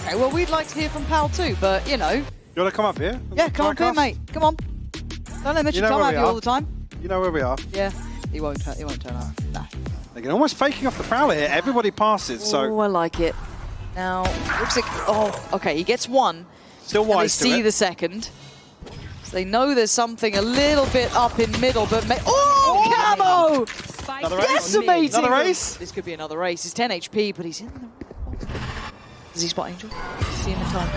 Okay, well, we'd like to hear from Pal too, but, you know. You want to come up here? Yeah, come up here, mate. Come on. Don't let Mitchell come at you all the time. You know where we are. Yeah, he won't turn up. Nah. They're almost faking off the Prowler here. Everybody passes, so... Oh, I like it. Now, looks like... Oh, okay, he gets one. Still wise to it. They see the second. So they know there's something a little bit up in middle, but... Oh, Camo! Another race? Decimating Another them. race? This could be another race. He's 10 HP, but he's in the... Does he spot Angel? See him in time.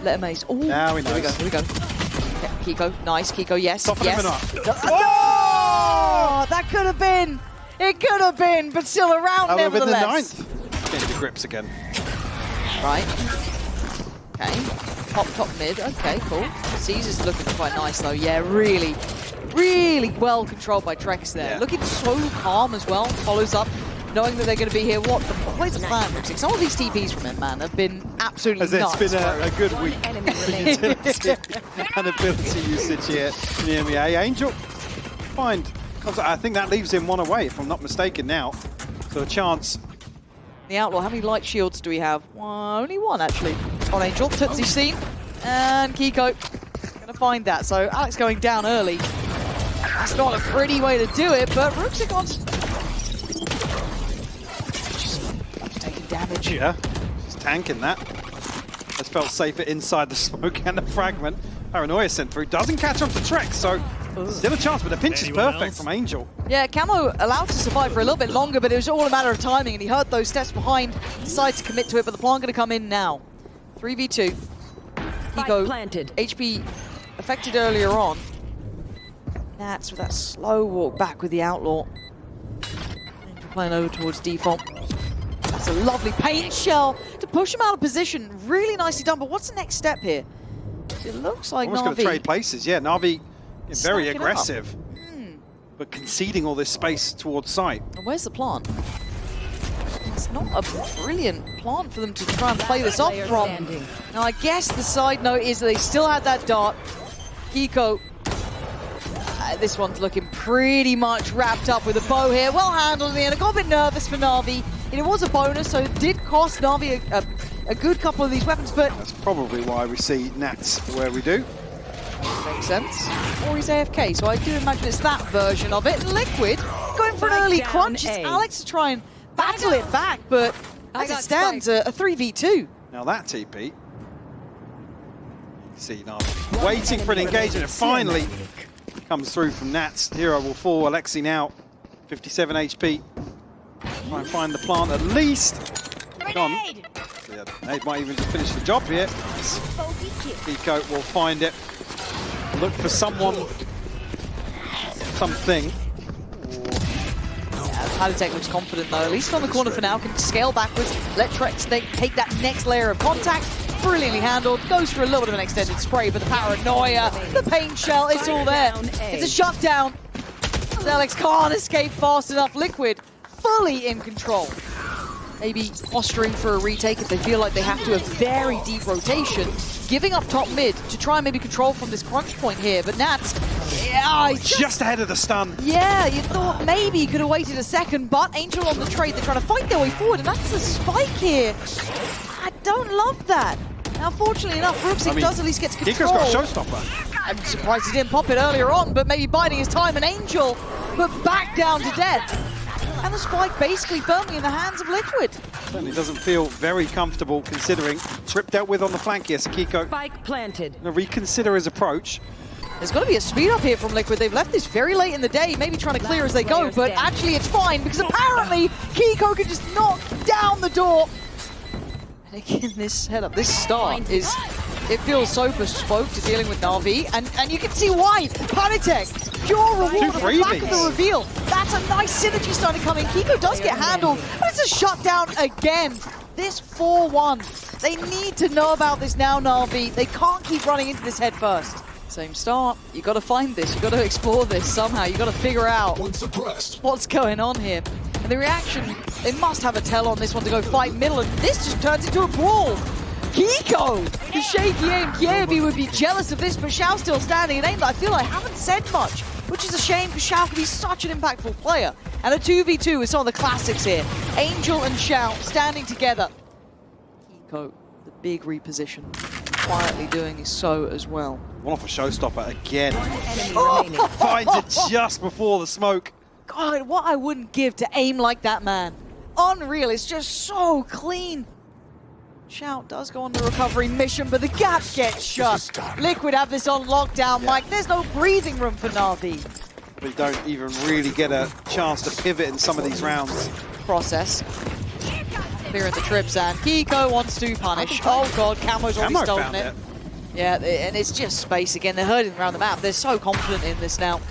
Let him ace. Oh, now he knows. Here we go. Yeah, Kiko, nice. Kiko, yes. Soften yes. him up. Oh, that could have been. It could have been, but still around nevertheless. That would have been the 9th. Getting the grips again. Right. Okay. Top mid. Okay, cool. Caesar's looking quite nice though. Yeah, really well controlled by Trex there. Yeah. Looking so calm as well. Follows up, knowing that they're going to be here. Where's the plan? Some of these TPs from him, man, have been absolutely nuts. It's been a good week for utility and ability usage here in the NAVI. Angel, I think that leaves him one away, if I'm not mistaken now. So a chance. The Outlaw, how many light shields do we have? Only one, actually, on Angel. Tootsie's seen, and Kiko gonna find that. So Alex going down early. That's not a pretty way to do it, but Ruxicon's just taking damage. Yeah, just tanking that. Has felt safer inside the smoke and the fragment. Paranoia sent through, doesn't catch on to Trex, so still a chance, but the pinch is perfect from Angel. Yeah, Camo allowed to survive for a little bit longer, but it was all a matter of timing, and he heard those steps behind, decided to commit to it, but the plant going to come in now. 3v2. Kiko, planted. HP affected earlier on. Nats with that slow walk back with the Outlaw. Angel playing over towards default. That's a lovely paint shell to push him out of position. Really nicely done, but what's the next step here? It looks like Almost Navi going to trade places. Yeah, Navi very stacking aggressive, but conceding all this space towards site. And where's the plant? It's not a brilliant plant for them to try and play this off from. Now, I guess the side note is that they still had that dart. Kiko, this one's looking pretty much wrapped up with a bow here. Well handled in the end. I got a bit nervous for Navi. It was a bonus, so it did cost Navi a good couple of these weapons, but... That's probably why we see Nats where we do. Makes sense. Or he's AFK, so I do imagine it's that version of it. Liquid going for an early crunch. It's Alex to try and battle it back, but as it stands, a 3v2. Now that TP, you see Navi waiting for an engagement, and finally comes through from Nats. Hero will fall. Alexi now 57 HP. Try and find the plant at least. Gone. So yeah, Nade might even just finish the job here. Kiko will find it. Look for someone, something. Palitech looks confident though, at least on the corner for now, can scale backwards, let Trex take that next layer of contact. Brilliantly handled, goes for a little bit of an extended spray, but the paranoia, the paint shell, it's all there. It's a shutdown. Alex can't escape fast enough. Liquid fully in control. Maybe posturing for a retake if they feel like they have to, a very deep rotation, giving up top mid to try and maybe control from this crunch point here. But Nats, yeah, just ahead of the stun. Yeah, you thought maybe he could have waited a second, but Angel on the trade, they're trying to fight their way forward, and that's the spike here. I don't love that. Now, fortunately enough, Ruxik does at least get to control. Kiko's got a showstopper. I'm surprised he didn't pop it earlier on, but maybe biding his time, and Angel put back down to death. And the spike basically firmly in the hands of Liquid. Certainly doesn't feel very comfortable considering Trip dealt with on the flank here, so Kiko Spike planted. Gonna reconsider his approach. There's got to be a speed up here from Liquid. They've left this very late in the day, maybe trying to clear as they go, but actually it's fine because apparently Kiko can just knock down the door. And again, this setup, this start is, it feels so bespoke to dealing with Navi, and you can see why. Palitech, pure reward on the back of the reveal. That's a nice synergy starting to come in. Kiko does get handled, but it's a shutdown again. This 4-1. They need to know about this now, Navi. They can't keep running into this head first. Same start. You got to find this. You got to explore this somehow. You got to figure out what's going on here. And the reaction, they must have a tell on this one to go fight middle, and this just turns into a brawl. Kiko, the shaky aim. Kievi would be jealous of this, but Xiao still standing. And Aim, I feel I haven't said much, which is a shame because Xiao can be such an impactful player. And a 2v2 with some of the classics here. Angel and Xiao standing together. Kiko, the big reposition, quietly doing so as well. One off a showstopper again. Remaining. Finds it just before the smoke. God, what I wouldn't give to aim like that, man. Unreal, it's just so clean. Shout does go on the recovery mission, but the gap gets shut. Liquid have this on lockdown, Mike. There's no breathing room for Na'Vi. They don't even really get a chance to pivot in some of these rounds. Process. Clearing the trips, and Kiko wants to punish. Oh God, Camo's already Camo stolen found it. Yeah, and it's just space again. They're herding around the map. They're so confident in this now.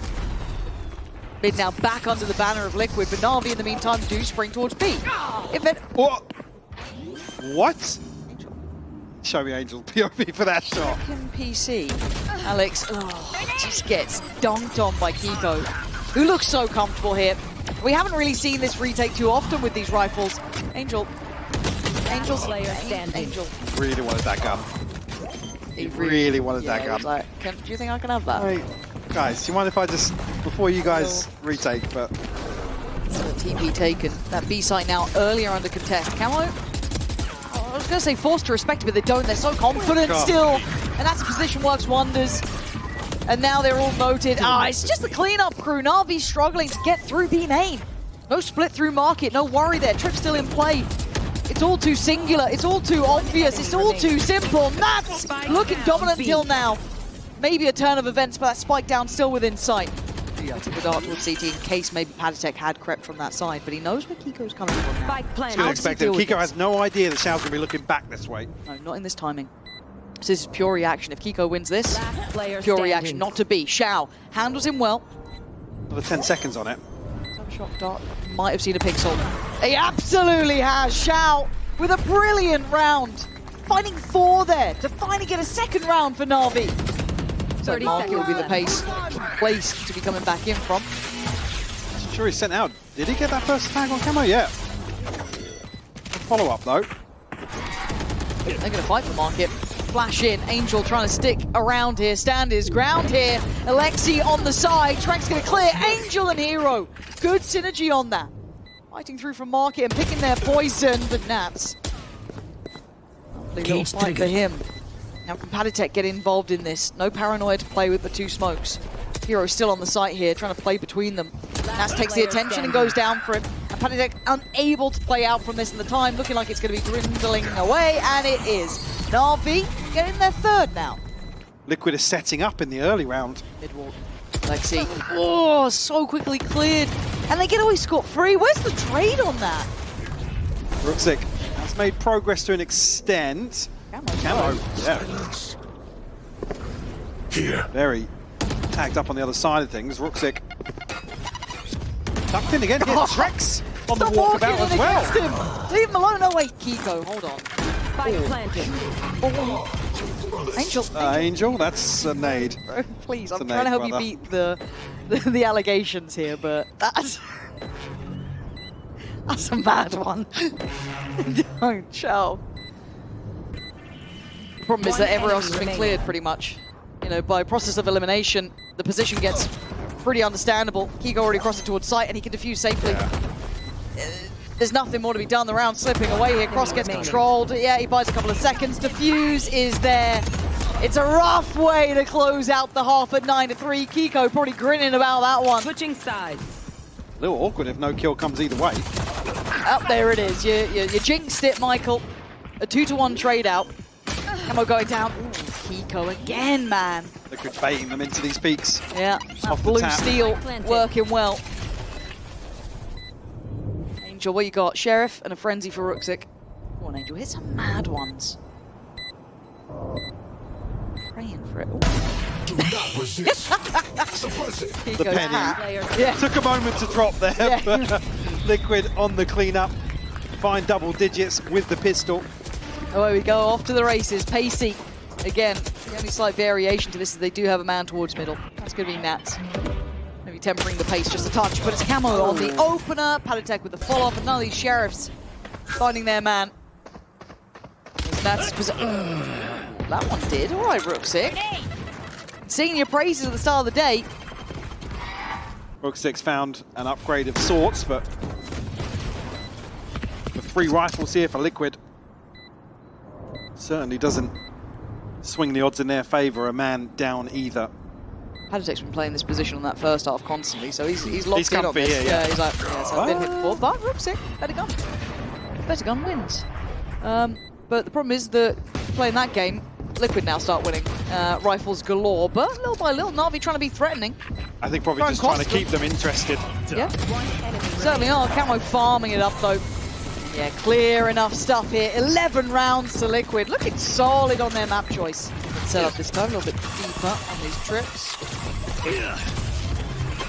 Mid now back under the banner of Liquid, but Na'Vi in the meantime do spring towards B. If it... What? Show me Angel POV for that shot. Second PC. Alex just gets dunked on by Kiko, who looks so comfortable here. We haven't really seen this retake too often with these rifles. Angel's Player standing. Angel. Really wanted that gun. He really wanted that he was gun. like, do you think I can have that? Wait, guys, do you mind if I just, before you guys retake, but... TP taken. That B site now earlier under contest. Camo? I was going to say forced to respect it, but they don't. They're so confident still. And that's position works wonders. And now they're all voted. It's just the cleanup crew. Na'Vi struggling to get through B main. No split through market. No worry there. Trip still in play. It's all too singular. It's all too obvious. It's all too simple. Nats looking dominant until now. Maybe a turn of events, but that spike down still within sight. Took the dart towards CT in case maybe Paditech had crept from that side, but he knows where Kiko's coming from now. Spike planted. Didn't expect it. Kiko has no idea that Xiao's going to be looking back this way. No, not in this timing. So this is pure reaction. If Kiko wins this, Last player pure standing. reaction, not to be. Xiao handles him well. Another 10 seconds on it. Shock dart. Might have seen a pixel. He absolutely has. Xiao with a brilliant round. Finding 4 there to finally get a second round for Na'Vi. So 30 market will be the seconds place to be coming back in from. Sure he's sent out. Did he get that first tag on Camo? Yeah. Follow up though. They're going to fight for market. Flash in. Angel trying to stick around here. Stand his ground here. Alexi on the side. Trank's going to clear. Angel and Hero. Good synergy on that. Fighting through from market and picking their poison. But Nats. Lovely little fight for him. Now can Paditech get involved in this? No paranoia to play with, but 2 smokes. Hero still on the site here, trying to play between them. Nats takes the attention and goes down for him. And Paditech unable to play out from this in the time, looking like it's going to be dwindling away, and it is. Na'Vi getting their 3rd now. Liquid is setting up in the early round. Mid-wall. Lexi. Oh, so quickly cleared. And they get away scot-free. Where's the trade on that? Ruxic has made progress to an extent. Camo, yeah. Here. Very tagged up on the other side of things. Ruxic tucked in again. Hits Trex on the Stop walkabout walking as in well. against him. Leave him alone. No, wait, Kiko, hold on. Spike planted. Angel. Angel, that's a nade. Bro, please, I'm It's a trying to help nade, brother. you beat the allegations here, but that's a bad one. Don't show. The problem is that everyone else has been cleared pretty much. You know, by process of elimination, the position gets pretty understandable. Kiko already crossed it towards sight and he can defuse safely. There's nothing more to be done. The round slipping away here. Cross gets controlled. Yeah, he buys a couple of seconds. Defuse is there. It's a rough way to close out the half at 9-3. Kiko probably grinning about that one. Switching sides. A little awkward if no kill comes either way. Oh, there it is. You jinxed it, Michael. A 2-to-1 trade out. Camo going down. Ooh, Kiko again, man. Liquid baiting them into these peaks. Yeah, Off the blue tap. steel working well. Angel, what you got? Sheriff and a frenzy for Ruxic. Come on, Angel, hit some mad ones. Praying for it. Do not resist. Suppress it. The Kiko's penny. hat. Yeah. Took a moment to drop there, Yeah. but Liquid on the cleanup. Find double digits with the pistol. Away we go, off to the races. Pacey. Again, the only slight variation to this is they do have a man towards middle. That's going to be Nats. Maybe tempering the pace just a touch, but it's Camo on the opener. Paditech with the follow-up, and none of these Sheriffs finding their man. Nats that one did. All right, Ruxic. Singing your praises at the start of the day. Ruxic found an upgrade of sorts, but the 3 rifles here for Liquid. certainly doesn't swing the odds in their favour, a man down either. Hadic's been playing this position on that first half constantly, so he's locked in on comfy this. here, yeah. He's like, yes, I've been hit before, but Rooksick, better gun. Better gun wins. But the problem is that playing that game, Liquid now start winning. Rifles galore, but little by little, Na'Vi trying to be threatening. I think probably just trying to keep them interested. Yeah, certainly are. Camo farming it up though. Yeah, clear enough stuff here. 11 rounds to Liquid. Looking solid on their map choice. Let's set up this time a little bit deeper on these trips.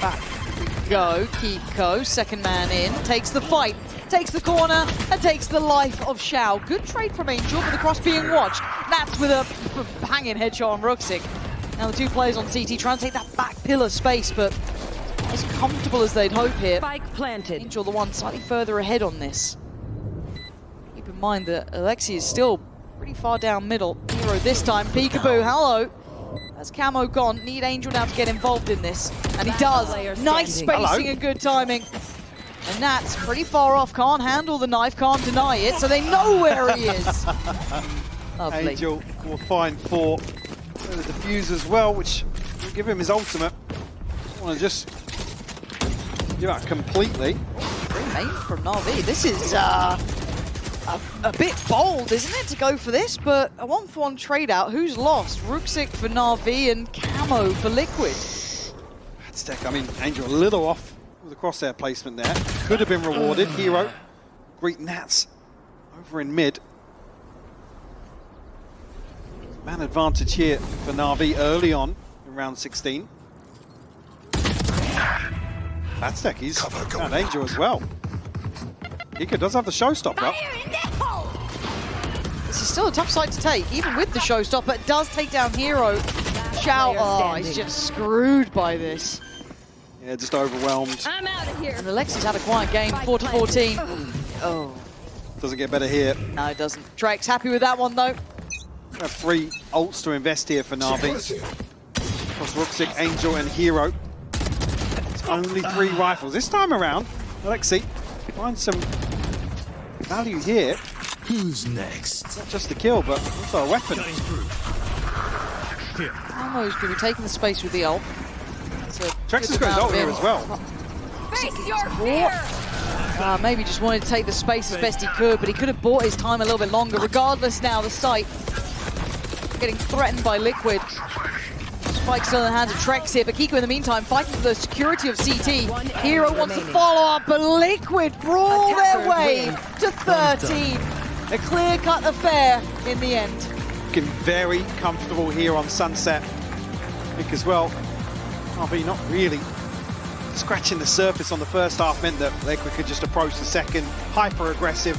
Back we go. Kiko, second man in, takes the fight, takes the corner, and takes the life of Xiao. Good trade from Angel, but the cross being watched. Nats with a hanging headshot on Rooksick. Now the two players on CT trying to take that back pillar space, but as comfortable as they'd hope here. Spike planted. Angel the one slightly further ahead on this. Keep in mind that Alexi is still pretty far down middle. Hero this time, peekaboo, hello. That's Camo gone, need Angel now to get involved in this. And he does. Nice spacing and good timing. And Nat's pretty far off, can't handle the knife, can't deny it, so they know where he is. Lovely. Angel will find 4. The defuse as well, which will give him his ultimate. Want to just give out completely. Great aim from Na'Vi. This is a bit bold, isn't it, to go for this? But a 1-for-1 trade out. Who's lost? Rooksick for Na'Vi and Camo for Liquid. Aztec, I mean, Angel a little off with the crosshair placement there. Could have been rewarded. Hero, great Nats over in mid. Man advantage here for Na'Vi early on in round 16. Aztec, he's found Angel as well. Kiko does have the showstopper. This is still a tough side to take, even with the showstopper. It does take down Hero. Xiao, oh, he's just screwed by this. Yeah, just overwhelmed. I'm out of here. And Alexi's had a quiet game, 4-14. Oh, Doesn't get better here. no, it doesn't. Drake's happy with that one, though. We have 3 ults to invest here for Na'Vi. Across Rooksick, Angel, and Hero. It's only 3 rifles. This time around, Alexi finds some value here. Who's next? Not just the kill, but also a weapon. Camo's going to be taking the space with the ult. Trex has got his ult here as well. Face your fear. Maybe just wanted to take the space as best he could, but he could have bought his time a little bit longer. Regardless now, the site getting threatened by Liquid. Spike still in the hands of Trex here, but Kiko in the meantime fighting for the security of CT. Hero wants to follow up, but Liquid brawl their way to 13. A clear-cut affair in the end. Looking very comfortable here on Sunset. Nick as well. RB not really scratching the surface on the first half meant that Liquid could just approach the second. Hyper aggressive.